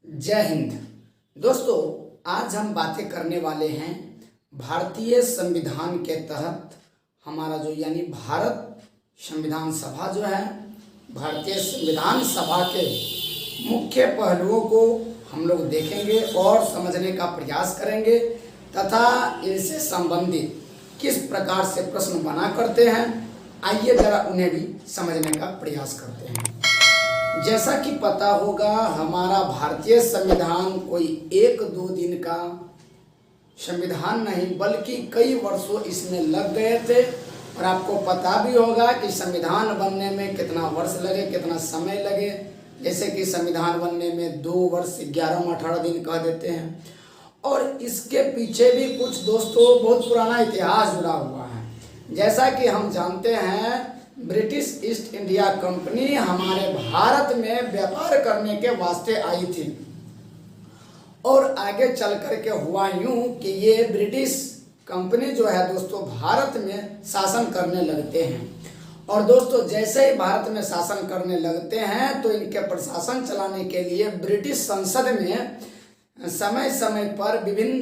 जय हिंद। दोस्तों, आज हम बातें करने वाले हैं भारतीय संविधान के तहत हमारा जो यानी भारत संविधान सभा जो है, भारतीय संविधान सभा के मुख्य पहलुओं को हम लोग देखेंगे और समझने का प्रयास करेंगे तथा इनसे संबंधित किस प्रकार से प्रश्न बना करते हैं, आइए जरा उन्हें भी समझने का प्रयास करते हैं। जैसा कि पता होगा, हमारा भारतीय संविधान कोई एक दो दिन का संविधान नहीं बल्कि कई वर्षों इसमें लग गए थे। और आपको पता भी होगा कि संविधान बनने में कितना वर्ष लगे, कितना समय लगे। जैसे कि संविधान बनने में 2 वर्ष 11-18 दिन कह देते हैं। और इसके पीछे भी कुछ दोस्तों बहुत पुराना इतिहास जुड़ा हुआ है। जैसा कि हम जानते हैं, ब्रिटिश ईस्ट इंडिया कंपनी हमारे भारत में व्यापार करने के वास्ते आई थी और आगे चल करके हुआ यूं कि ये ब्रिटिश कंपनी जो है दोस्तों भारत में शासन करने लगते हैं। और दोस्तों, जैसे ही भारत में शासन करने लगते हैं तो इनके प्रशासन चलाने के लिए ब्रिटिश संसद में समय समय पर विभिन्न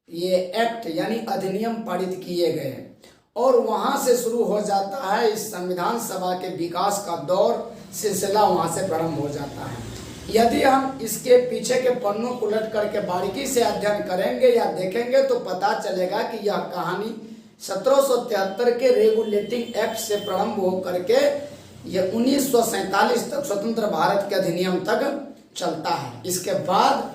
ये एक्ट यानी अधिनियम पारित किए गए और वहाँ से शुरू हो जाता है इस संविधान सभा के विकास का दौर, सिलसिला वहाँ से प्रारंभ हो जाता है। यदि हम इसके पीछे के पन्नों को उलट करके बारीकी से अध्ययन करेंगे या देखेंगे तो पता चलेगा कि यह कहानी 1773 के रेगुलेटिंग एक्ट से प्रारंभ हो करके ये 1947 तक स्वतंत्र भारत के अधिनियम तक चलता है। इसके बाद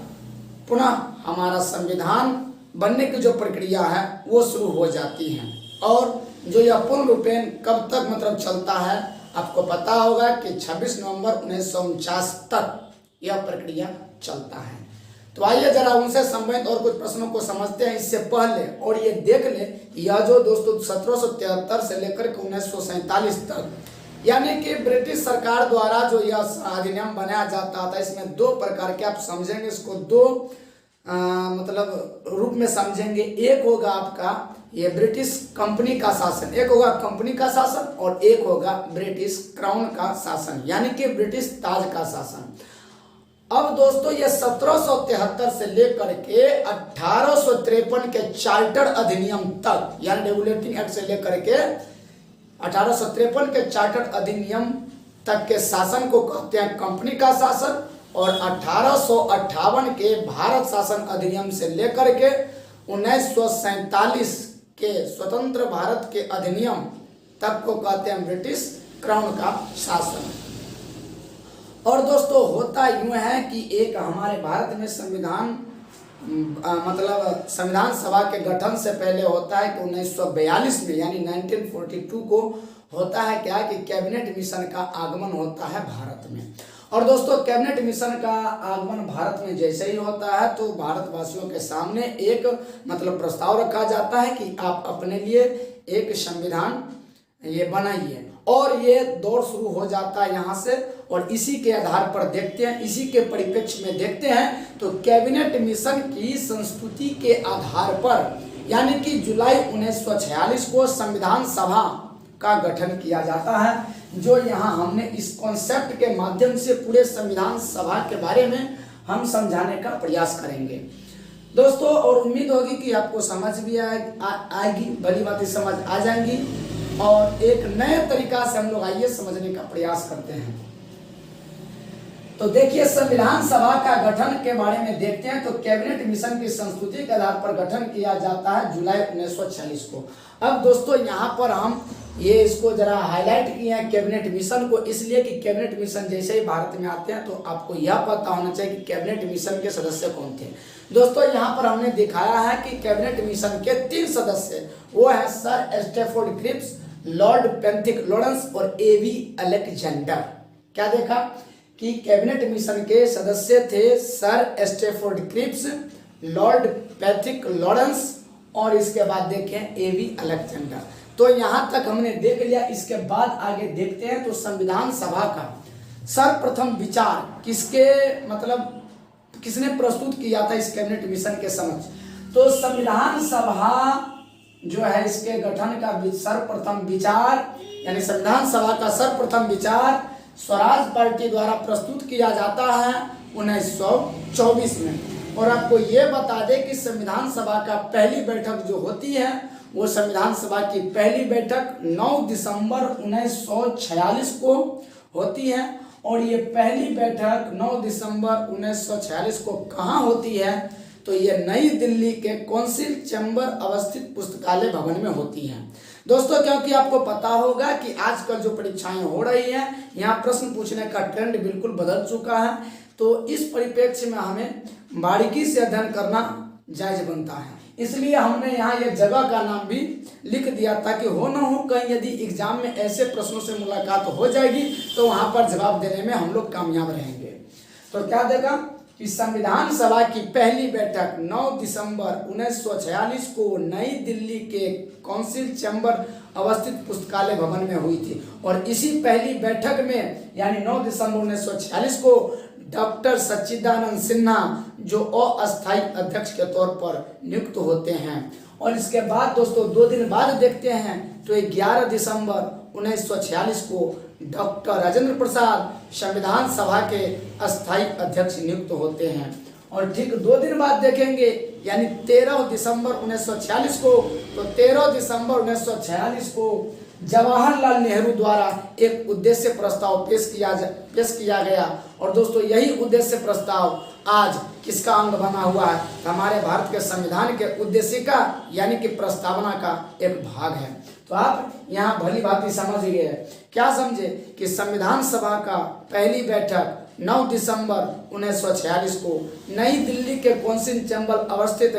पुनः हमारा संविधान बनने की जो प्रक्रिया है वो शुरू हो जाती है। और जो यह पूर्ण रूपेण कब तक मतलब चलता है, आपको पता होगा कि 26 नवंबर 1949 तक यह प्रक्रिया चलता है। तो आइए जरा उनसे संबंधित और कुछ प्रश्नों को समझते हैं। इससे पहले और ये देख ले, यह जो दोस्तों 1773 से लेकर के 1947 तक यानी कि ब्रिटिश सरकार द्वारा जो यह अधिनियम बनाया जाता था, इसमें 2 प्रकार के आप समझेंगे, इसको 2 मतलब रूप में समझेंगे। एक होगा आपका ये ब्रिटिश कंपनी का शासन, एक होगा कंपनी का शासन और एक होगा ब्रिटिश क्राउन का शासन यानी कि ब्रिटिश ताज का शासन। अब दोस्तों, ये 1773 से लेकर के 1853 के चार्टर अधिनियम तक यानी रेगुलेटिंग एक्ट से लेकर के 1853 के चार्टर अधिनियम तक के शासन को कहते हैं कंपनी का शासन। और 1858 के भारत शासन अधिनियम से लेकर के 1947 के स्वतंत्र भारत के अधिनियम तक को कहते हैं ब्रिटिश क्राउन का शासन। और दोस्तों, होता यूं है कि एक हमारे भारत में संविधान मतलब संविधान सभा के गठन से पहले होता है कि 1942 में यानी 1942 को होता है क्या कि कैबिनेट मिशन का आगमन होता है भारत में। और दोस्तों, कैबिनेट मिशन का आगमन भारत में जैसे ही होता है तो भारतवासियों के सामने एक मतलब प्रस्ताव रखा जाता है कि आप अपने लिए एक संविधान ये बनाइए। और ये दौर शुरू हो जाता है यहाँ से। और इसी के आधार पर देखते हैं, इसी के परिप्रेक्ष्य में देखते हैं तो कैबिनेट मिशन की संस्तुति के आधार पर यानी कि जुलाई 1946 को संविधान सभा का गठन किया जाता है। जो यहाँ हमने इस कॉन्सेप्ट के माध्यम से पूरे संविधान सभा के बारे में हम समझाने का प्रयास करेंगे दोस्तों। और उम्मीद होगी कि आपको समझ भी आएगी, भली बातें समझ आ जाएंगी और एक नए तरीका से हम लोग आइए समझने का प्रयास करते हैं। तो देखिए, संविधान सभा का गठन के बारे में देखते हैं तो कैबिनेट मिशन की संस्तुति के आधार पर गठन किया जाता है जुलाई 1946 को। अब दोस्तों, यहाँ पर हम ये इसको जरा हाईलाइट किए हैं कैबिनेट मिशन को, इसलिए कि कैबिनेट मिशन जैसे ही भारत में आते हैं तो आपको यह पता होना चाहिए कि कैबिनेट मिशन के सदस्य कौन थे। दोस्तों, यहाँ पर हमने दिखाया है कि कैबिनेट मिशन के 3 सदस्य वो हैं sir Stafford Cripps, lord Pethick Lawrence और एवी अलेक्जेंडर। क्या देखा कि कैबिनेट मिशन के सदस्य थे sir Stafford Cripps, lord Pethick Lawrence और इसके बाद देखें एवी अलेक्जेंडर। तो यहाँ तक हमने देख लिया। इसके बाद आगे देखते हैं तो संविधान सभा का सर्वप्रथम विचार किसके मतलब किसने प्रस्तुत किया था इस कैबिनेट मिशन के समक्ष। तो संविधान सभा जो है इसके गठन का सर्वप्रथम विचार यानी संविधान सभा का सर्वप्रथम विचार स्वराज पार्टी द्वारा प्रस्तुत किया जाता है 1924 में। और आपको ये बता दें कि संविधान सभा का पहली बैठक जो होती है वो संविधान सभा की पहली बैठक 9 दिसंबर 1946 को होती है। और ये पहली बैठक 9 दिसंबर 1946 को कहाँ होती है? तो ये नई दिल्ली के कौंसिल चैम्बर अवस्थित पुस्तकालय भवन में होती है। दोस्तों, क्योंकि आपको पता होगा कि आजकल जो परीक्षाएं हो रही हैं, यहाँ प्रश्न पूछने का ट्रेंड बिल्कुल बदल चुका है, तो इस परिप्रेक्ष्य में हमें बारीकी से अध्ययन करना जायज बनता है। इसलिए हमने यहाँ ये जगह का नाम भी लिख दिया ताकि हो न हो कहीं यदि एग्जाम में ऐसे प्रश्नों से मुलाकात हो जाएगी तो वहाँ पर जवाब देने में हम लोग कामयाब रहेंगे। तो क्या देगा कि संविधान सभा की पहली बैठक 9 दिसंबर 1946 को नई दिल्ली के कौंसिल चैम्बर अवस्थित पुस्तकालय भवन में हुई थी। और इसी पहली बैठक में यानी 9 दिसंबर 1946 को डॉक्टर सच्चिदानंद सिन्हा जो अस्थायी अध्यक्ष के तौर पर नियुक्त होते हैं। और इसके बाद दोस्तों 2 दिन बाद देखते हैं तो 11 दिसंबर 1946 को डॉक्टर राजेंद्र प्रसाद संविधान सभा के अस्थायी अध्यक्ष नियुक्त होते हैं। और ठीक 2 दिन बाद देखेंगे यानी 13 दिसंबर 1946 को, तो 13 दिसंबर 1946 को जवाहरलाल नेहरू द्वारा एक उद्देश्य प्रस्ताव पेश किया गया। और दोस्तों यही उद्देश्य प्रस्ताव आज किसका अंग बना हुआ है? हमारे भारत के संविधान के उद्देश्य का यानी कि प्रस्तावना का एक भाग है। तो आप यहाँ भली भांति समझ गए। क्या समझे कि संविधान सभा का पहली बैठक 9 दिसंबर 1946 को नई दिल्ली के कौंसिल चैम्बर अवस्थित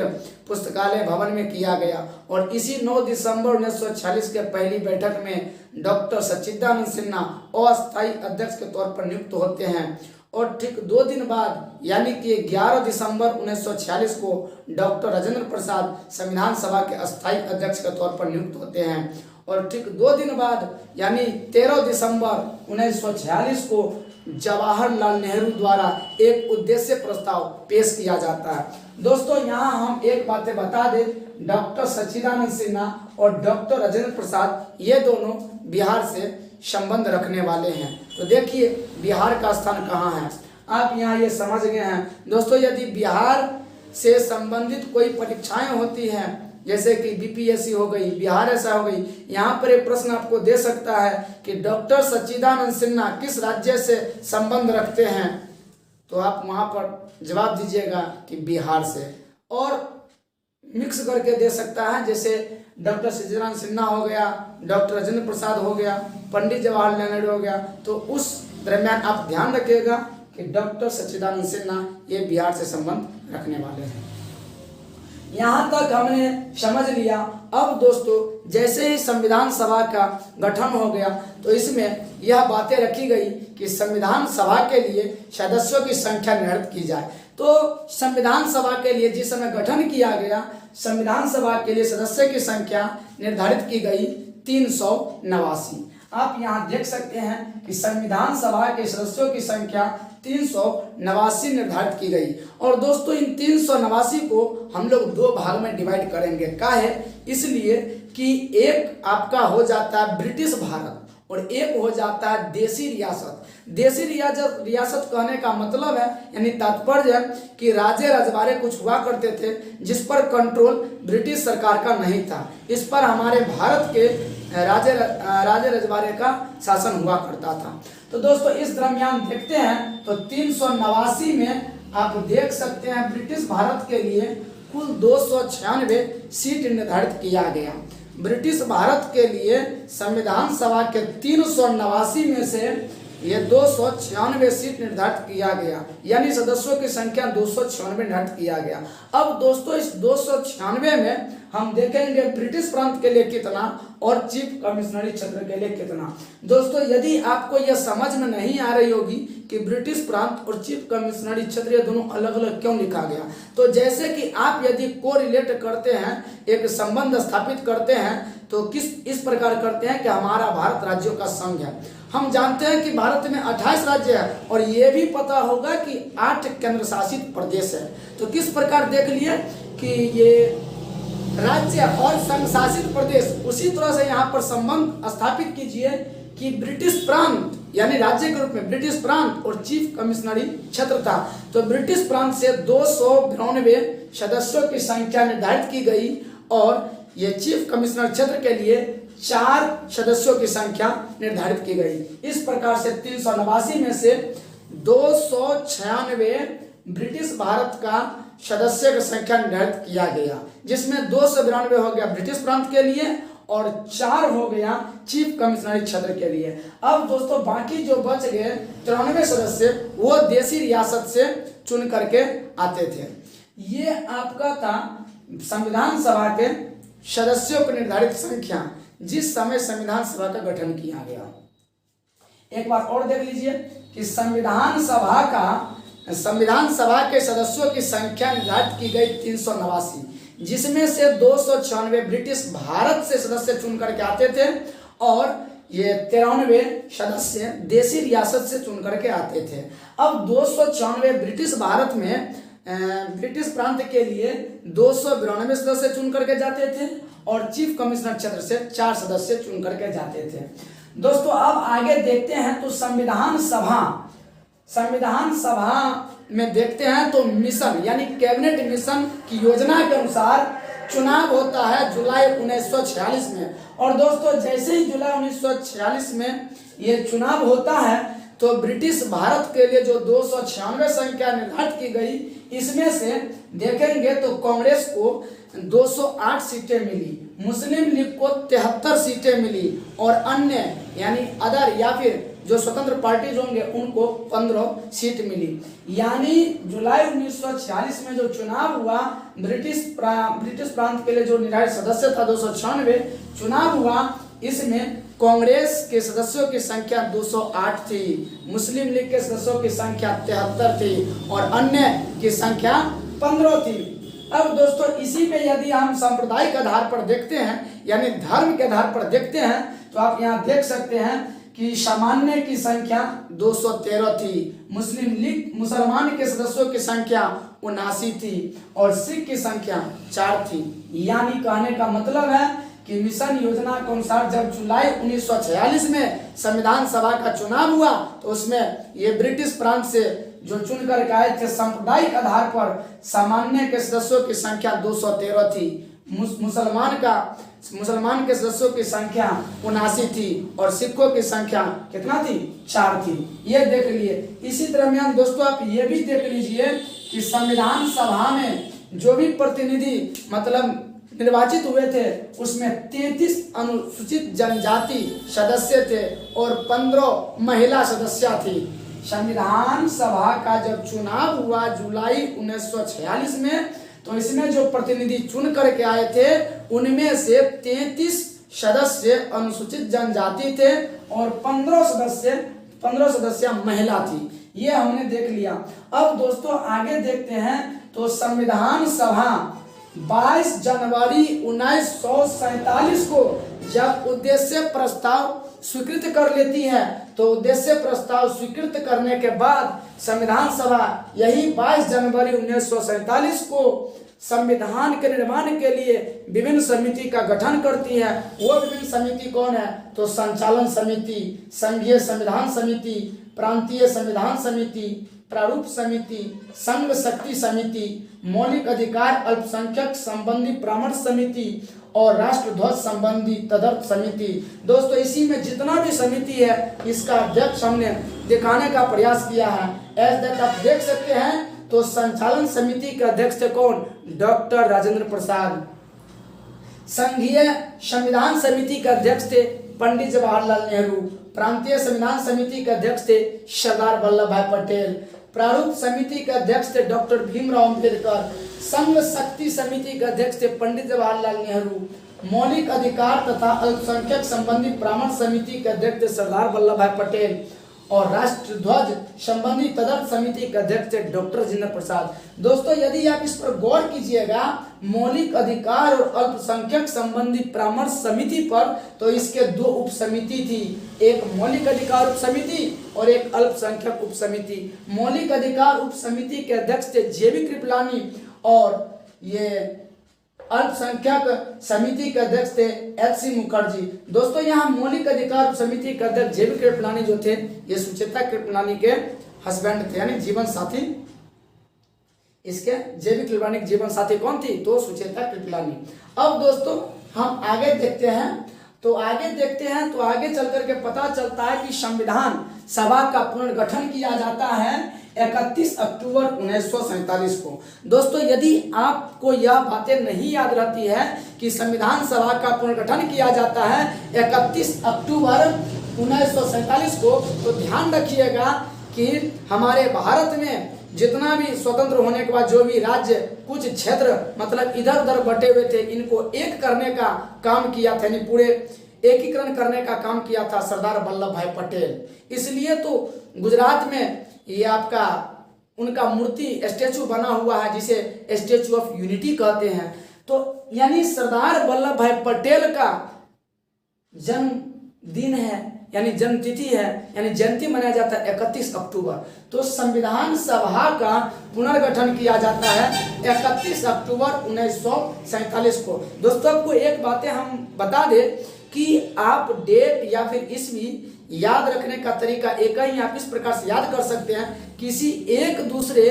पुस्तकालय भवन में किया गया। और इसी 9 दिसंबर 1946 के पहली बैठक में डॉक्टर सच्चिदानंद सिन्हा अस्थायी अध्यक्ष के तौर पर नियुक्त होते हैं। और ठीक 2 दिन बाद यानी कि 11 दिसंबर 1946 को डॉक्टर राजेंद्र प्रसाद संविधान सभा के अस्थायी अध्यक्ष के तौर पर नियुक्त होते हैं। और ठीक 2 दिन बाद यानी 13 दिसंबर 1946 को जवाहरलाल नेहरू द्वारा एक उद्देश्य प्रस्ताव पेश किया जाता है। दोस्तों यहाँ हम एक बातें बता दें, डॉक्टर सच्चिदानंद सिन्हा और डॉक्टर राजेंद्र प्रसाद ये दोनों बिहार से संबंध रखने वाले हैं। तो देखिए बिहार का स्थान कहाँ है, आप यहाँ ये समझ गए हैं। दोस्तों यदि बिहार से संबंधित कोई परीक्षाएं होती हैं जैसे कि बीपीएससी हो गई, बिहार ऐसा हो गई, यहाँ पर एक प्रश्न आपको दे सकता है कि डॉक्टर सच्चिदानंद सिन्हा किस राज्य से संबंध रखते हैं, तो आप वहाँ पर जवाब दीजिएगा कि बिहार से। और मिक्स करके दे सकता है, जैसे डॉक्टर सच्चिदानंद सिन्हा हो गया, डॉक्टर राजेंद्र प्रसाद हो गया, पंडित जवाहरलाल नेहरू हो गया, तो उस दरमियान आप ध्यान रखिएगा कि डॉक्टर सच्चिदानंद सिन्हा ये बिहार से संबंध रखने वाले हैं। यहाँ तक हमने समझ लिया। अब दोस्तों जैसे ही संविधान सभा का गठन हो गया तो इसमें यह बातें रखी गई कि संविधान सभा के लिए सदस्यों की संख्या निर्धारित की जाए। तो संविधान सभा के लिए जिस समय गठन किया गया, संविधान सभा के लिए सदस्य की संख्या निर्धारित की गई 389। आप यहाँ देख सकते हैं कि संविधान सभा के सदस्यों की संख्या 389 निर्धारित की गई। और दोस्तों इन 389 को हम लोग 2 भाग में डिवाइड करेंगे। क्या है? इसलिए कि एक आपका हो जाता है ब्रिटिश भारत और एक हो जाता है देसी रियासत। देसी रियासत कहने का मतलब है यानी तात्पर्य है कि राजे रजवाड़े कुछ हुआ करते थे जिस पर कंट्रोल ब्रिटिश सरकार का नहीं था। इस पर हमारे भारत के राजे रजवाड़े का शासन हुआ करता था। तो दोस्तों इस दरमियान देखते हैं तो 389 में आप देख सकते हैं ब्रिटिश भारत के लिए कुल 296 सीट निर्धारित किया गया। ब्रिटिश भारत के लिए संविधान सभा के 389 में से ये 296 सीट निर्धारित किया गया, यानी सदस्यों की संख्या 296 निर्धारित किया गया। अब दोस्तों इस 296 में हम देखेंगे ब्रिटिश प्रांत के लिए कितना और चीफ कमिश्नरी क्षेत्र के लिए कितना। दोस्तों यदि आपको यह समझ में नहीं आ रही होगी कि ब्रिटिश प्रांत और चीफ कमिश्नरी क्षेत्र ये दोनों अलग अलग क्यों लिखा गया, तो जैसे कि आप यदि कोरिलेट करते हैं, एक संबंध स्थापित करते हैं, तो इस प्रकार करते हैं कि हमारा भारत राज्यों का संघ है। हम जानते हैं कि भारत में 28 राज्य है और ये भी पता होगा कि 8 केंद्र शासित प्रदेश है। तो किस प्रकार देख लिए कि ये राज्य और संघ शासित प्रदेश, उसी तरह से यहाँ पर संबंध स्थापित कीजिए कि ब्रिटिश प्रांत यानी राज्य के रूप में ब्रिटिश प्रांत और चीफ कमिश्नरी क्षेत्र था। तो ब्रिटिश प्रांत से 292 सदस्यों की संख्या निर्धारित की गई और ये चीफ कमिश्नर क्षेत्र के लिए 4 सदस्यों की संख्या निर्धारित की गई। इस प्रकार से 389 में से 296 ब्रिटिश भारत का सदस्य की संख्या निर्धारित किया गया, जिसमें 292 हो गया ब्रिटिश प्रांत के लिए और 4 हो गया चीफ कमिश्नरी क्षेत्र के लिए। अब दोस्तों बाकी जो बच गए 93 सदस्य वो देशी रियासत से चुन करके आते थे। ये आपका था संविधान सभा के सदस्यों की निर्धारित संख्या जिस समय संविधान सभा का गठन किया गया। एक बार और देख लीजिए कि संविधान सभा के सदस्यों की संख्या निर्धारित की गई 389, जिसमें से 296 ब्रिटिश भारत से सदस्य चुन करके आते थे और ये 93 सदस्य देशी रियासत से चुन करके आते थे। अब 296 ब्रिटिश भारत में ब्रिटिश प्रांत के लिए 292 सदस्य चुन करके जाते थे और चीफ कमिश्नर क्षेत्र से 4 सदस्य चुन करके जाते थे। दोस्तों अब आगे देखते हैं तो संविधान सभा में देखते हैं तो मिशन यानी कैबिनेट मिशन की योजना के अनुसार चुनाव होता है जुलाई 1946 में। और दोस्तों जैसे ही जुलाई 1946 में ये चुनाव होता है तो ब्रिटिश भारत के लिए जो 296 संख्या निर्धारित की गई, इसमें से देखेंगे तो कांग्रेस को 208 सीटें मिली, मुस्लिम लीग को 73 सीटें मिली और अन्य यानी अदर या फिर जो स्वतंत्र पार्टीज होंगे उनको 15 सीट मिली। यानी जुलाई 1946 में जो चुनाव हुआ ब्रिटिश प्रांत के लिए जो निर्धारित सदस्य था 296 चुनाव हुआ, इसमें कांग्रेस के सदस्यों की संख्या 208 थी, मुस्लिम लीग के सदस्यों की संख्या 73 थी और अन्य की संख्या 15 थी। अब दोस्तों इसी पे यदि हम सांप्रदायिक आधार पर देखते हैं यानी धर्म के आधार पर देखते हैं तो आप यहाँ देख सकते हैं कि सामान्य की संख्या 213 थी, मुसलमान के सदस्यों की संख्या 79 थी और सिख की संख्या 4 थी। यानी कहने का मतलब है कि मिशन योजना के अनुसार जब जुलाई 1946 में संविधान सभा का चुनाव हुआ तो उसमें ये ब्रिटिश प्रांत से जो चुन कर आए थे सांप्रदायिक आधार पर सामान्य के सदस्यों की संख्या 213 थी, मुसलमान के सदस्यों की संख्या 79 थी और सिखों की संख्या कितना थी? 4 थी। ये देख लिए। इसी दरमियान दोस्तों आप ये भी देख लीजिए कि संविधान सभा में जो भी प्रतिनिधि मतलब निर्वाचित हुए थे उसमें 33 अनुसूचित जनजाति सदस्य थे और 15 महिला सदस्य थी। संविधान सभा का जब चुनाव हुआ जुलाई 1946 में तो इसमें जो प्रतिनिधि चुन करके आए थे उनमें से 33 सदस्य अनुसूचित जनजाति थे और 15 सदस्य महिला थी। ये हमने देख लिया। अब दोस्तों आगे देखते हैं तो संविधान सभा 22 जनवरी 1947 को जब उद्देश्य प्रस्ताव स्वीकृत कर लेती है तो उद्देश्य प्रस्ताव स्वीकृत करने के बाद संविधान सभा यही 22 जनवरी 1947 को संविधान के निर्माण के लिए विभिन्न समिति का गठन करती है। वो विभिन्न समिति कौन है? तो संचालन समिति, संघीय संविधान समिति, प्रांतीय संविधान समिति, प्रारूप समिति, संघ शक्ति समिति, मौलिक अधिकार अल्पसंख्यक संबंधी परामर्श समिति और राष्ट्र ध्वज संबंधी तदर्थ समिति। दोस्तों इसी में जितना भी समिति है इसका अध्यक्ष हमने दिखाने का प्रयास किया है। एज दैट आप देख सकते हैं तो संचालन समिति के अध्यक्ष थे कौन? डॉक्टर राजेंद्र प्रसाद। संघीय संविधान समिति के अध्यक्ष थे पंडित जवाहरलाल नेहरू। प्रांतीय संविधान समिति के अध्यक्ष थे सरदार वल्लभ भाई पटेल। प्रारूप समिति के अध्यक्ष थे डॉक्टर भीमराव अम्बेडकर। संघ शक्ति समिति के अध्यक्ष थे पंडित जवाहरलाल नेहरू। मौलिक अधिकार तथा अल्पसंख्यक संबंधी परामर्श समिति के अध्यक्ष थे सरदार वल्लभ भाई पटेल और राष्ट्र ध्वज संबंधी तदर्थ समिति के अध्यक्ष थे डॉक्टर राजेंद्र प्रसाद। दोस्तों यदि आप इस पर गौर कीजिएगा मौलिक अधिकार और अल्पसंख्यक संबंधी परामर्श समिति पर तो इसके 2 उप समिति थी, एक मौलिक अधिकार उप समिति और एक अल्पसंख्यक उप समिति। मौलिक अधिकार उप समिति के अध्यक्ष थे जेबी कृपलानी और ये अल्पसंख्यक समिति के अध्यक्ष थे एच.सी. मुखर्जी। दोस्तों यहाँ मौलिक अधिकार समिति के अध्यक्ष जेबी कृपलानी जो थे, ये सुचेता कृपलानी के हस्बैंड थे, यानी जीवन साथी। इसके जेबी कृपलानी की जीवन साथी कौन थी? तो सुचेता कृपलानी। अब दोस्तों हम आगे देखते हैं, तो आगे चल करके पता चलता है कि संविधान सभा का पुनर्गठन किया जाता है 31 अक्टूबर 1947 को। दोस्तों यदि आपको यह बातें नहीं याद रहती है कि संविधान सभा का पुनर्गठन किया जाता है 31 अक्टूबर 1947 को, तो ध्यान रखिएगा कि हमारे भारत में जितना भी स्वतंत्र होने के बाद जो भी राज्य कुछ क्षेत्र मतलब इधर उधर बटे हुए थे, इनको एक करने का काम किया था, यानी पूरे एकीकरण करने का काम किया था सरदार वल्लभ भाई पटेल। इसलिए तो गुजरात में ये आपका उनका मूर्ति स्टेचू बना हुआ है, जिसे स्टेचू ऑफ यूनिटी कहते हैं। तो यानी सरदार वल्लभ भाई पटेल का जन्मदिन है, यानी जन्मतिथि है, यानी जयंती मनाया जाता है 31 अक्टूबर। तो संविधान सभा का पुनर्गठन किया जाता है 31 अक्टूबर 1947 को। दोस्तों आपको एक बातें हम बता दें कि आप डेट या फिर ईस्वी याद रखने का तरीका एक ही, आप इस प्रकार से याद कर सकते हैं, किसी एक दूसरे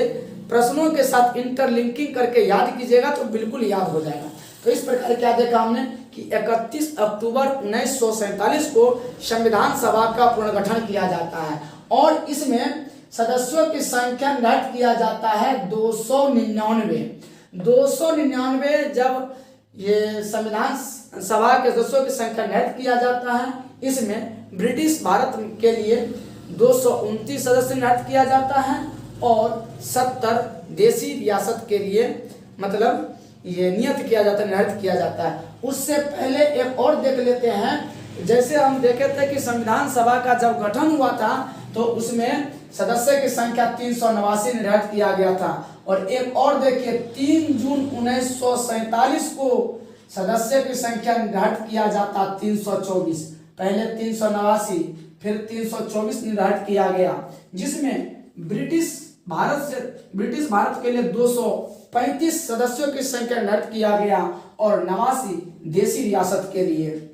प्रश्नों के साथ इंटरलिंकिंग करके याद कीजिएगा तो बिल्कुल याद हो जाएगा। तो इस प्रकार क्या देखा हमने कि 31 अक्टूबर 1947 को संविधान सभा का पुनर्गठन किया जाता है और इसमें सदस्यों की संख्या निर्धारित किया जाता है 299। 299 जब ये संविधान सभा के सदस्यों की संख्या निर्धारित किया जाता है, इसमें ब्रिटिश भारत के लिए 229 सदस्य निर्धारित किया जाता है और 70 देशी रियासत के लिए मतलब ये नियत किया जाता है, निर्धारित किया जाता है। उससे पहले एक और देख लेते हैं, जैसे हम देखे थे कि संविधान सभा का जब गठन हुआ था तो उसमें सदस्य की संख्या 389 निर्धारित किया गया था। और एक और देखिए 3 जून 1947 को सदस्य की संख्या निर्धारित किया जाता 324। पहले 389 फिर 324 निर्धारित किया गया, जिसमें ब्रिटिश भारत के लिए 235 सदस्यों की संख्या निर्धारित किया गया और 89 देशी रियासत के लिए।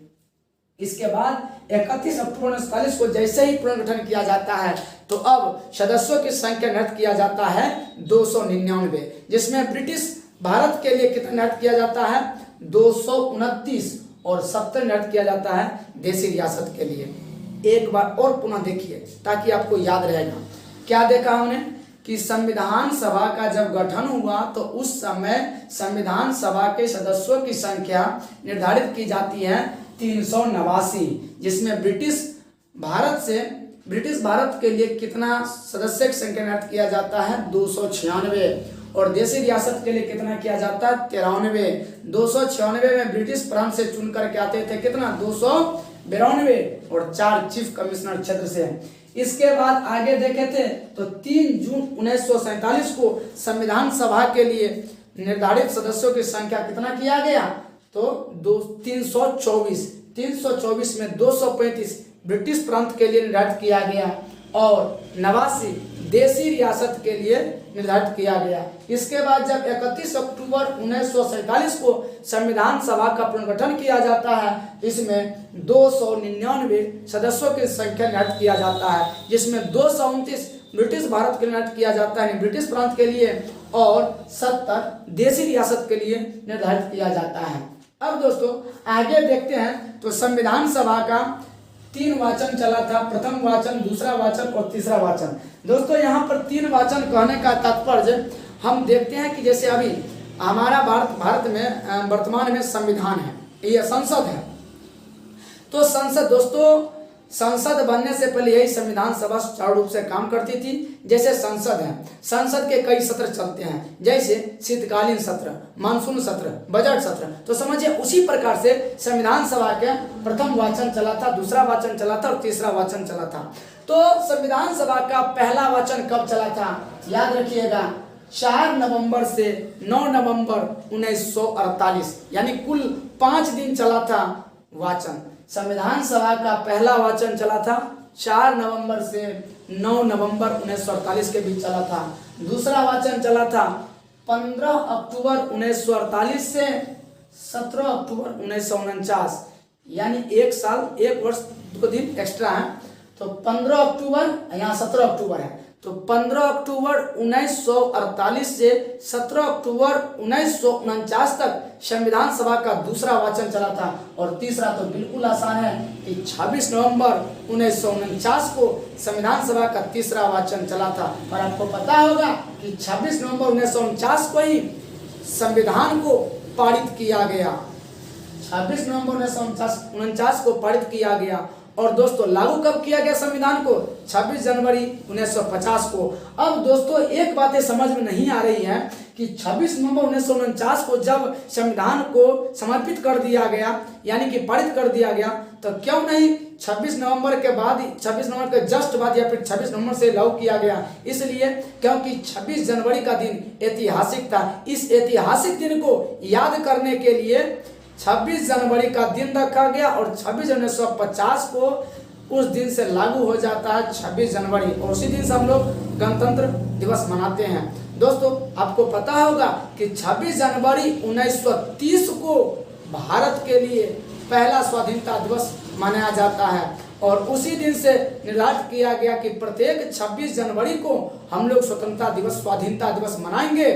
इसके बाद 31 अक्टूबर 1947 को जैसे ही पुनर्गठन किया जाता है तो अब सदस्यों की संख्या निर्धारित किया जाता है 299, जिसमें ब्रिटिश भारत के लिए कितना निर्धारित किया जाता है 229 और 70 निर्धारित किया जाता है देशी रियासत के लिए। एक बार और पुनः देखिए ताकि आपको याद रहेगा। क्या देखा हमने कि संविधान सभा का जब गठन हुआ तो उस समय संविधान सभा के सदस्यों की संख्या निर्धारित की जाती है 389, जिसमें ब्रिटिश भारत के लिए कितना सदस्य की संख्या निर्धारित किया जाता है 296 और देशी रियासत के लिए कितना किया जाता है 93। 296 में ब्रिटिश प्रांत से चुन करके आते थे कितना 292 और 4 चीफ कमिश्नर क्षेत्र से। इसके बाद आगे देखे थे तो 3 जून 1947 को संविधान सभा के लिए निर्धारित सदस्यों की संख्या कितना किया गया तो 324 में 235 ब्रिटिश प्रांत के लिए निर्धारित किया गया और 89 देशी रियासत के लिए निर्धारित किया गया। इसके बाद जब 31 अक्टूबर 1947 को संविधान सभा का पुनर्गठन किया जाता है, इसमें 299 सदस्यों की संख्या निर्धारित किया जाता है, जिसमें 229 ब्रिटिश भारत के लिए निर्धारित किया जाता है, ब्रिटिश प्रांत के लिए, और 70 देशी रियासत के लिए निर्धारित किया जाता है। अब दोस्तों आगे देखते हैं तो संविधान सभा का 3 वाचन चला था, प्रथम वाचन, दूसरा वाचन और तीसरा वाचन। दोस्तों यहाँ पर 3 वाचन कहने का तात्पर्य हम देखते हैं कि जैसे अभी हमारा भारत में वर्तमान में संविधान है, ये संसद है, तो संसद दोस्तों संसद बनने से पहले यही संविधान सभा सुचारू रूप से काम करती थी। जैसे संसद है, संसद के कई सत्र चलते हैं, जैसे शीतकालीन सत्र, मानसून सत्र, बजट सत्र। तो समझिए उसी प्रकार से संविधान सभा के प्रथम वाचन चला था, दूसरा वाचन चला था और तीसरा वाचन चला था। तो संविधान सभा का पहला वाचन कब चला था याद रखिएगा, 4 नवंबर से 9 नवंबर 1948, यानी कुल 5 दिन चला था वाचन। संविधान सभा का पहला वाचन चला था 4 नवंबर से 9 नवंबर 1948 के बीच चला था। दूसरा वाचन चला था 15 अक्टूबर 1948 से 17 अक्टूबर 1949, यानी एक साल 1 वर्ष 2 दिन एक्स्ट्रा है। तो 15 अक्टूबर, यहाँ 17 अक्टूबर है, तो 15 अक्टूबर 1948 से 17 अक्टूबर 1949 तक संविधान सभा का दूसरा वाचन चला था। और तीसरा तो बिल्कुल आसान है कि 26 नवंबर 1949 को संविधान सभा का तीसरा वाचन चला था। और आपको पता होगा कि 26 नवंबर 1949 को ही संविधान को पारित किया गया। 26 नवंबर 1949 को पारित किया गया। और दोस्तों लागू कब किया गया संविधान को? 26 जनवरी 1950 को। अब दोस्तों एक बातें समझ में नहीं आ रही है कि 26 नवंबर 1949 को जब संविधान को समर्पित कर दिया गया, यानी कि पारित कर दिया गया, तो क्यों नहीं 26 नवंबर के बाद, 26 नवंबर के जस्ट बाद या फिर 26 नवंबर से लागू किया गया? इसलिए क्योंकि 26 जनवरी का दिन ऐतिहासिक था। इस ऐतिहासिक दिन को याद करने के लिए 26 जनवरी का दिन रखा गया। और 26 जनवरी 1950 को उस दिन से लागू हो जाता है 26 जनवरी, और उसी दिन से हम लोग गणतंत्र दिवस मनाते हैं। दोस्तों आपको पता होगा कि 26 जनवरी 1930 को भारत के लिए पहला स्वाधीनता दिवस मनाया जाता है। और उसी दिन से निर्धारित किया गया कि प्रत्येक 26 जनवरी को हम लोग स्वतंत्रता दिवस, स्वाधीनता दिवस मनाएंगे।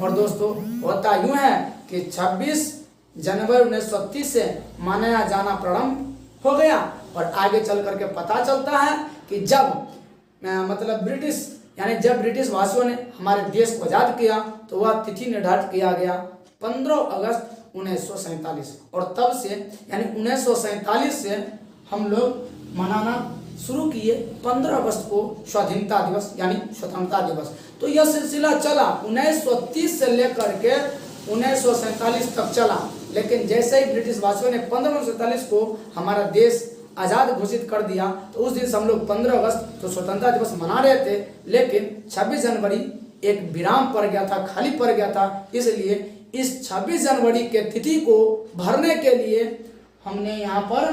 और दोस्तों होता यूं है कि 26 जनवरी 1930 से मनाया जाना प्रारंभ हो गया। और आगे चल करके पता चलता है कि जब मतलब ब्रिटिश, यानी जब ब्रिटिश वासियों ने हमारे देश को आज़ाद किया, तो वह तिथि निर्धारित किया गया 15 अगस्त 1947। और तब से यानी 1947 से हम लोग मनाना शुरू किए 15 अगस्त को स्वाधीनता दिवस, यानी स्वतंत्रता दिवस। तो यह सिलसिला चला 1930 से लेकर के 1947 तक चला। लेकिन जैसे ही ब्रिटिश वासियों ने 15 अगस्त 1947 को हमारा देश आज़ाद घोषित कर दिया, तो उस दिन से हम लोग 15 अगस्त तो स्वतंत्रता दिवस मना रहे थे। लेकिन 26 जनवरी एक विराम पड़ गया था, खाली पड़ गया था। इसलिए इस 26 जनवरी के तिथि को भरने के लिए हमने यहाँ पर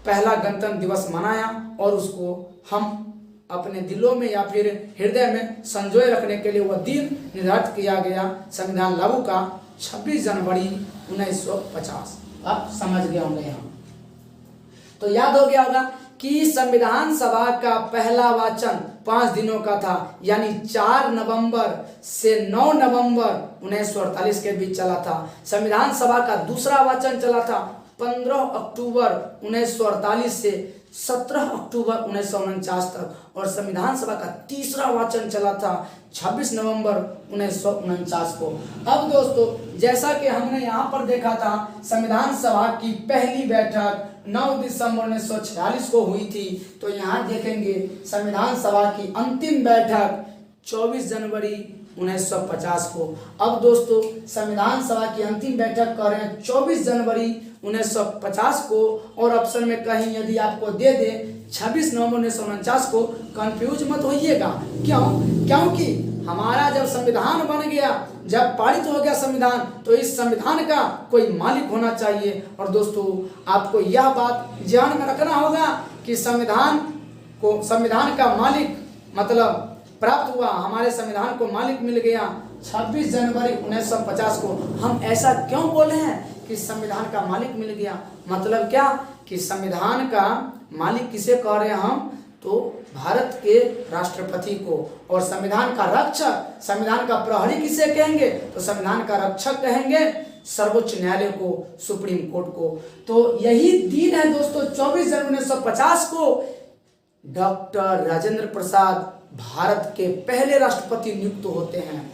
पहला गणतंत्र दिवस मनाया। और उसको हम अपने दिलों में या फिर हृदय में संजोए रखने के लिए वह दिन निर्धारित किया गया संविधान लागू का 26 जनवरी 1950। आप समझ गए होंगे यहाँ। तो याद हो गया होगा कि संविधान सभा का पहला वाचन 5 दिनों का था, यानी 4 नवंबर से 9 नवंबर 1948 के बीच चला था। संविधान सभा का दूसरा वाचन चला था 15 अक्टूबर 1948 से 17 अक्टूबर 1949 तक। और संविधान सभा का तीसरा वाचन चला था 26 नवंबर 1949 को। अब दोस्तों जैसा कि हमने यहाँ पर देखा था, संविधान सभा की पहली बैठक 9 दिसंबर 1946 को हुई थी। तो यहाँ देखेंगे संविधान सभा की अंतिम बैठक 24 जनवरी 1950 को। अब दोस्तों संविधान सभा की अंतिम बैठक कर रहे हैं 24 जनवरी 1950 को। और ऑप्शन में कहीं यदि आपको दे दे 26 नवंबर 1949 को, कंफ्यूज मत होइएगा। क्यों? क्योंकि हमारा जब संविधान बन गया, जब पारित हो गया संविधान, तो इस संविधान का कोई मालिक होना चाहिए। और दोस्तों आपको यह बात ध्यान में रखना होगा कि संविधान का मालिक मतलब प्राप्त हुआ, हमारे संविधान को मालिक मिल गया 26 जनवरी 1950 को। हम ऐसा क्यों बोले हैं कि संविधान का मालिक मिल गया? मतलब क्या कि संविधान का मालिक किसे कह रहे हैं हम? तो भारत के राष्ट्रपति को। और संविधान का रक्षक, संविधान का प्रहरी किसे कहेंगे? तो संविधान का रक्षक कहेंगे सर्वोच्च न्यायालय को, सुप्रीम कोर्ट को। तो यही दिन है दोस्तों 24 जनवरी 1950 को डॉक्टर राजेंद्र प्रसाद भारत के पहले राष्ट्रपति नियुक्त होते हैं।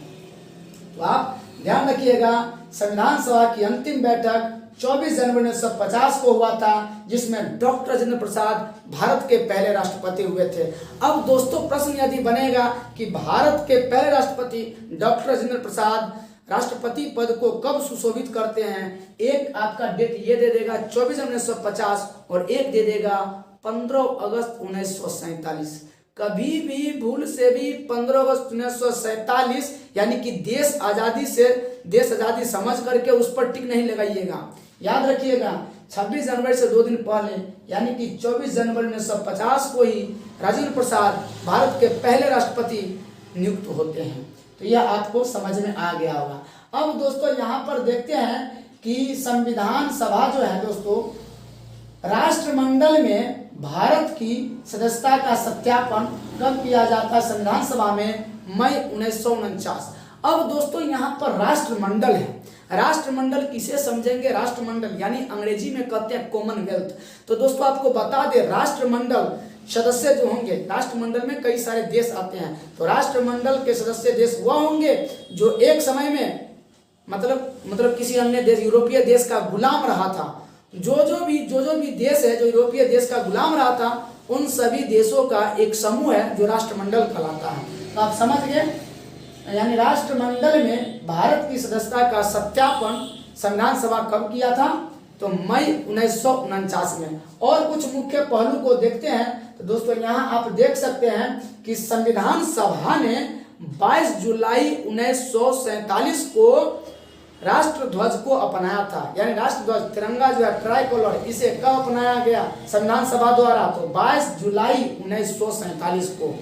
तो आप ध्यान रखिएगा, संविधान सभा की अंतिम बैठक 24 जनवरी 1950 को हुआ था, जिसमें डॉक्टर राजेंद्र प्रसाद भारत के पहले राष्ट्रपति हुए थे। अब दोस्तों प्रश्न यदि बनेगा कि भारत के पहले राष्ट्रपति डॉक्टर राजेंद्र प्रसाद राष्ट्रपति पद को कब सुशोभित करते हैं, एक आपका डेट ये दे देगा 24 जनवरी 1950 और एक दे देगा 15 अगस्त 1947। कभी भी भूल से भी 15 अगस्त 1947 यानी कि देश आज़ादी समझ करके उस पर टिक नहीं लगाइएगा। याद रखिएगा 26 जनवरी से 2 दिन पहले यानी कि 24 जनवरी 1950 को ही राजेंद्र प्रसाद भारत के पहले राष्ट्रपति नियुक्त होते हैं। तो यह आपको समझ में आ गया होगा। अब दोस्तों यहाँ पर देखते हैं कि संविधान सभा जो है दोस्तों, राष्ट्रमंडल में भारत की सदस्यता का सत्यापन कब किया जाता है? संविधान सभा में मई 1949। अब दोस्तों यहाँ पर राष्ट्रमंडल है, राष्ट्रमंडल किसे समझेंगे? राष्ट्रमंडल यानी अंग्रेजी में कहते हैं कॉमनवेल्थ। तो दोस्तों आपको बता दें, राष्ट्रमंडल सदस्य जो होंगे, राष्ट्रमंडल में कई सारे देश आते हैं, तो राष्ट्रमंडल के सदस्य देश वह होंगे जो एक समय में मतलब किसी अन्य देश, यूरोपीय देश का गुलाम रहा था। जो भी देश है जो यूरोपीय देश का गुलाम रहा था, उन सभी देशों का एक समूह है जो राष्ट्रमंडल कहलाता है। तो आप समझ गए, यानी राष्ट्रमंडल में भारत की सदस्यता का सत्यापन संविधान सभा कब किया था? तो मई 1949 में। और कुछ मुख्य पहलू को देखते हैं तो दोस्तों यहाँ आप देख सकते हैं कि संविधान सभा ने 22 जुलाई 1947 को राष्ट्रध्वज को अपनाया था। यानी राष्ट्रध्वज तिरंगा जो है ट्राइकॉलर, इसे कब अपनाया गया संविधान सभा द्वारा? तो 22 जुलाई 1947 को।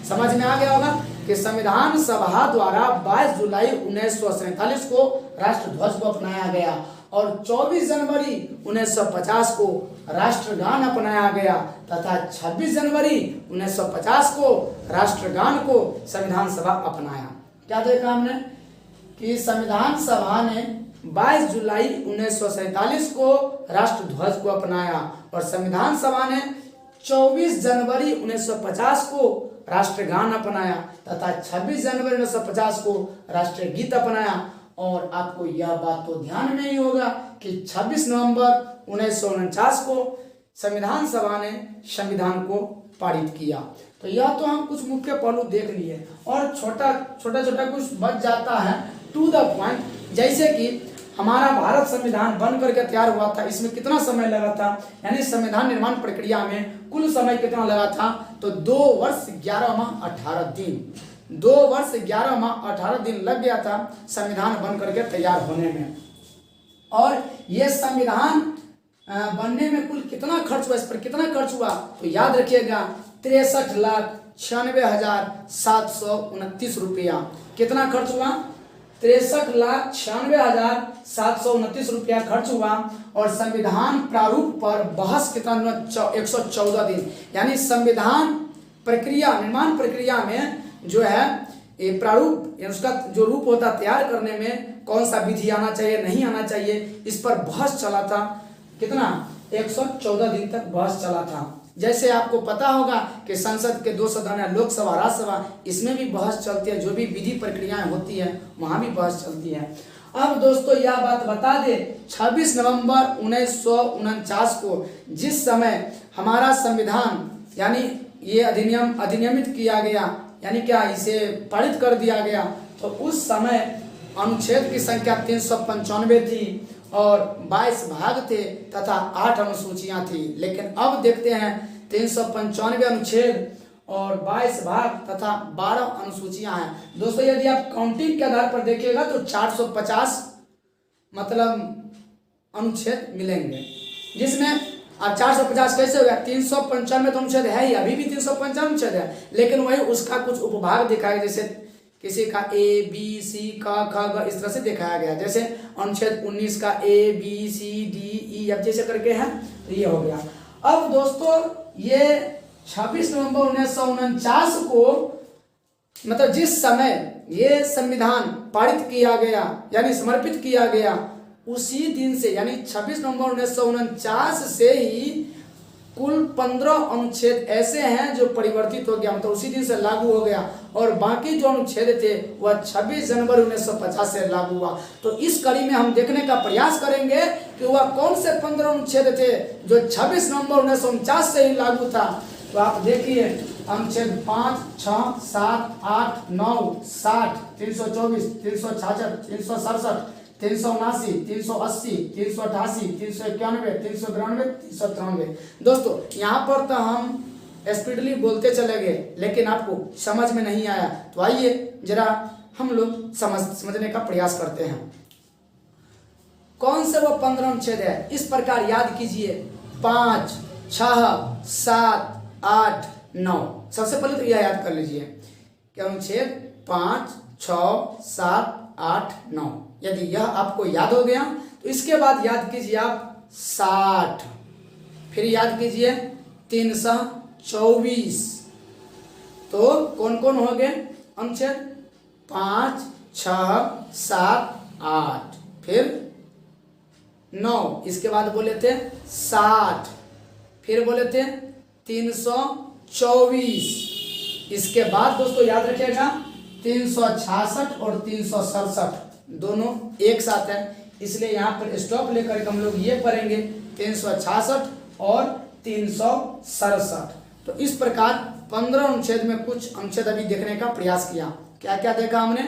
समझ में आ गया होगा कि संविधान सभा द्वारा 22 जुलाई 1947 को राष्ट्रध्वज को अपनाया गया और 24 जनवरी 1950 को राष्ट्रगान अपनाया गया तथा 26 जनवरी 1950 को राष्ट्रगान को संविधान सभा अपनाया। क्या देखा हमने कि संविधान सभा ने 22 जुलाई 1947 को राष्ट्रध्वज को अपनाया और संविधान सभा ने 24 जनवरी 1950 को राष्ट्रगान अपनाया तथा 26 जनवरी 1950 को राष्ट्रगीत अपनाया। और आपको यह बात तो ध्यान में ही होगा कि 26 नवंबर 1949 को संविधान सभा ने संविधान को पारित किया। तो यह तो हम कुछ मुख्य पहलू देख लिए और छोटा छोटा कुछ बच जाता है टू द पॉइंट, जैसे कि हमारा भारत संविधान बन करके तैयार हुआ था, इसमें कितना समय लगा था? यानी संविधान निर्माण प्रक्रिया में कुल समय कितना लगा था? तो 2 वर्ष 11 माह 18 दिन। 2 वर्ष 11 माह 18 दिन लग गया था संविधान बन करके तैयार होने में। और ये संविधान बनने में कुल कितना खर्च हुआ, इस पर कितना खर्च हुआ? तो याद रखिएगा 63,96,729 रुपया। कितना खर्च हुआ? 63,96,729 रुपया खर्च हुआ। और संविधान प्रारूप पर बहस कितना? 114 दिन। यानी संविधान प्रक्रिया, निर्माण प्रक्रिया में जो है ये प्रारूप, उसका जो रूप होता तैयार करने में कौन सा विधि आना चाहिए, नहीं आना चाहिए, इस पर बहस चला था। कितना? 114 दिन तक बहस चला था। जैसे आपको पता होगा कि संसद के 2 सदन है, लोकसभा राज्यसभा, इसमें भी बहस चलती है, जो भी विधि प्रक्रियाएं होती है वहां भी बहस चलती है। अब दोस्तों यह बात बता दे, 26 नवंबर 1949 को जिस समय हमारा संविधान यानी ये अधिनियमित किया गया, यानी क्या इसे पारित कर दिया गया, तो उस समय अनुच्छेद की संख्या 395 थी और 22 भाग थे तथा 8 अनुसूचियां थी। लेकिन अब देखते हैं 395 अनुच्छेद और 22 भाग तथा 12 अनुसूचियां हैं। दोस्तों यदि आप काउंटिंग के आधार पर देखिएगा तो 450 मतलब अनुच्छेद मिलेंगे, जिसमें अब 450 कैसे हो गया? 395 तो अनुच्छेद है ही, अभी भी 395 अनुच्छेद है, लेकिन वही उसका कुछ उपभाग दिखाया, जैसे किसी का A B C का ख ग इस तरह से दिखाया गया। जैसे अनुच्छेद 19 का A B C D E अब जैसे करके है, तो ये हो गया। अब दोस्तों ये 26 नवंबर 1949 को मतलब जिस समय ये संविधान पारित किया गया यानी समर्पित किया गया, उसी दिन से यानी 26 नवंबर 1949 से ही कुल 15 अनुच्छेद ऐसे हैं जो परिवर्तित हो गया, मतलब उसी दिन से लागू हो गया, और बाकी जो अनुच्छेद थे वह 26 जनवरी 1950 से लागू हुआ। तो इस कड़ी में हम देखने का प्रयास करेंगे कि वह कौन से 15 अनुच्छेद थे जो 26 नवंबर 1949 से ही लागू था। तो आप देखिए अनुच्छेद 5, 6, 7, 8, 9, 60, 324, 366, 367, 379, 380, 388, 391, 392, 393। दोस्तों यहाँ पर तो हम स्पीडली बोलते चले गए, लेकिन आपको समझ में नहीं आया, तो आइए जरा हम लोग समझने का प्रयास करते हैं। कौन से वो 15 अनुच्छेद है, इस प्रकार याद कीजिए 5, 6, 7, 8, 9। सबसे पहले तो यह याद कर लीजिए कि अनुच्छेद 5, 6 7 8 9। यदि यह आपको याद हो गया तो इसके बाद याद कीजिए आप 60, फिर याद कीजिए 3 × 24। तो कौन कौन हो गए अनुच्छेद? 5 6 7 8, फिर 9, इसके बाद बोले थे 60, फिर बोले थे 324। इसके बाद दोस्तों याद रखिएगा 366 और 367 दोनों एक साथ है, इसलिए यहाँ पर स्टॉप लेकर हम लोग ये पढ़ेंगे 366 और 367। तो इस प्रकार 15 अनुच्छेद में कुछ अनुच्छेद अभी देखने का प्रयास किया। क्या क्या देखा हमने?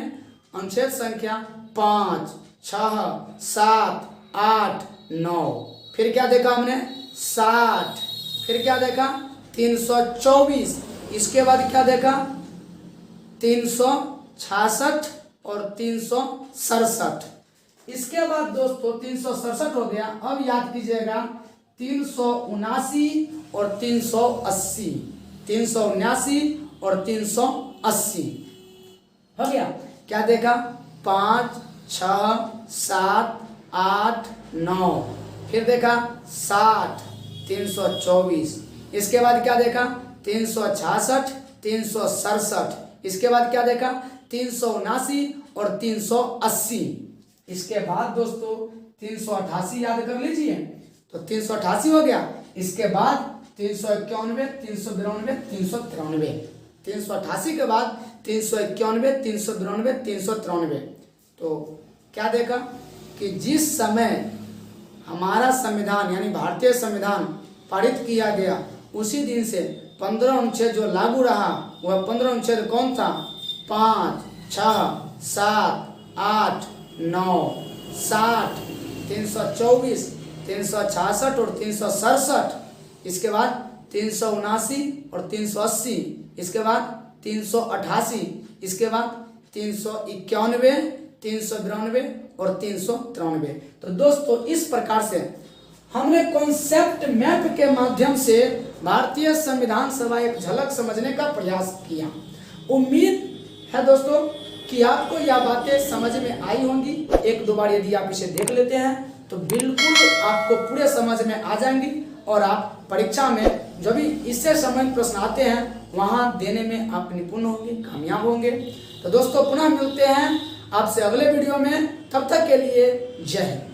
अनुच्छेद संख्या 5 6 7 8 9, फिर क्या देखा हमने? 60, फिर क्या देखा? 324, इसके बाद क्या देखा? 366 और 367। इसके बाद दोस्तों 367 हो गया। अब याद कीजिएगा 379 और 380, 379 और 380 हो गया। क्या देखा? 5 6 7 8 9, फिर देखा 60 324, इसके बाद क्या देखा? 366 367, इसके बाद क्या देखा? 379 और 380। इसके बाद दोस्तों 388 याद कर लीजिए, तो 388 हो गया। इसके बाद 391 392 393, 388 के बाद 391 392 393। तो क्या देखा कि जिस समय हमारा संविधान यानी भारतीय संविधान पारित किया गया उसी दिन से 15 अनुच्छेद जो लागू रहा वह 15 अनुच्छेद कौन था? 5 6 7 8 9 60 324 366 और 367, इसके बाद 379 और 380, इसके बाद 388, इसके बाद 391 392 और 393। तो दोस्तों इस प्रकार से हमने कॉन्सेप्ट मैप के माध्यम से भारतीय संविधान सभा एक झलक समझने का प्रयास किया। उम्मीद है दोस्तों कि आपको यह बातें समझ में आई होंगी। एक दो बार यदि आप इसे देख लेते हैं तो बिल्कुल आपको पूरे समझ में आ जाएंगी और आप परीक्षा में जो भी इससे संबंधित प्रश्न आते हैं वहां देने में आप निपुण होंगे, कामयाब होंगे। तो दोस्तों पुनः मिलते हैं आपसे अगले वीडियो में, तब तक के लिए जय हिंद।